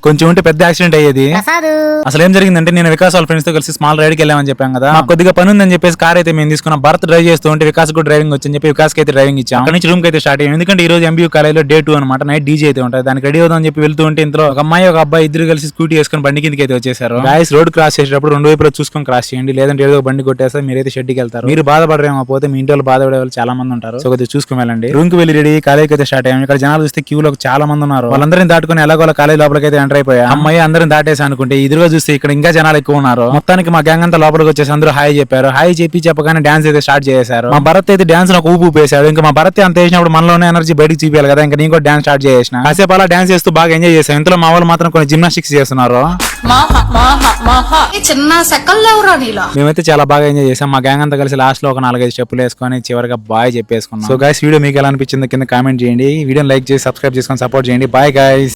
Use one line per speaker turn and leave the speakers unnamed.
కొంచెం ఉంటే పెద్ద యాక్సిడెంట్ అయ్యేది. అసలు ఏం జరిగిందంటే నేను వికాస్ వాళ్ళ ఫ్రెండ్స్ తో కలిసి స్మాల్ రైడ్ కి వెళ్ళామని చెప్పాం కదా. మాకు కొద్దిగా పని ఉందని చెప్పేసి కార్ అయితే మేము తీసుకున్నాం. భరత్ డ్రైవ్ చేస్తూ ఉంటే వికాస్ కూడా డ్రైవింగ్ వచ్చని చెప్పి వికాస్ కి అయితే డ్రైవింగ్ ఇచ్చాం. అక్కడ నుంచి రూమ్ కి అయితే స్టార్ట్ అయ్యాం. ఎందుకంటే ఈ రోజు ఎంబీయూ కాలేజ్ లో డే 2 అనమాట. నైట్ డీజే అయితే ఉంటుంది. దానికి రెడీ అవుదాం అని చెప్పి వెళ్తూ ఉంటే ఇంట్లో ఒక అమ్మాయి ఒక అబ్బాయి ఇద్దరు కలిసి స్కూటీ వేసుకుని బండి కిందకి అయితే వచ్చేసారు. గాయస్ రోడ్ క్రాస్ చేసేటప్పుడు రెండు వైపులో చూసుకొని క్రాస్ చేయండి, లేదంటే ఏదో బండి కొట్టేస్తే మీరైతే షెడ్ కి వెళ్తారు. మీరు బాధపడరేమో, పోతే మీ ఇంటి వాళ్ళు బాధపడే వాళ్ళు చాలా మంది ఉంటారు. సో కొద్దిగా చూసుకుని వెళ్ళండి. రూమ్ కి వెళ్ళి రెడీ కాలేజ్ అయితే స్టార్ట్ అయ్యాం. ఇక్కడ జనాలు చూస్తే క్యూ లో చాలా మంది ఉన్నారు. వాళ్ళందరినీ దాటుకుని ఎలాగోలా కాలేజ్ లోపలికి అయితే ఎంటర్ అయిపోయా. అమ్మాయి అందరిని దాటేసి అనుకుంటే ఎదురుగా చూస్తే ఇక్కడ ఇంకా జనాలు ఎక్కువ ఉన్నారు. మొత్తానికి మా గ్యాంగ్ అంతా లోపలికి వచ్చేసి అందరూ హాయ్ చెప్పారు. హాయ్ చెప్పగానే డాన్స్ అయితే స్టార్ట్ చేశారు. మా భరత్ అయితే డాన్స్ నాకు ఊపు ఊపేశాడు. ఇంకా మా భరత్ అంత వేసినప్పుడు మనలోనే ఎనర్జీ బయటకు చూపించాలి కదా. ఇంకా నేను కూడా డాన్స్ స్టార్ట్ చేసిన. కాసేపు అలా డాన్స్ చేస్తూ బాగా ఎంజాయ్ చేశాను. ఇంట్లో మా వాళ్ళు మాత్రం కొన్ని జిమ్నాస్టిక్స్ చేస్తున్నారు.
చిన్న సెకల్లో
మేమైతే చాలా బాగా ఎంజాయ్ చేసాం. మా గ్యాంగ్ అంతా కలిసి లాస్ట్ లో ఒక 4-5 స్టెప్పులు వేసుకొని చివరిగా బాయ్ చెప్పేసుకున్నాం. సో గైస్ వీడియో మీకు ఎలా అనిపించిందో కింద కామెంట్ చేయండి. వీడియోని లైక్ చేసి సబ్స్క్రైబ్ చేసుకొని సపోర్ట్ చేయండి. Bye guys.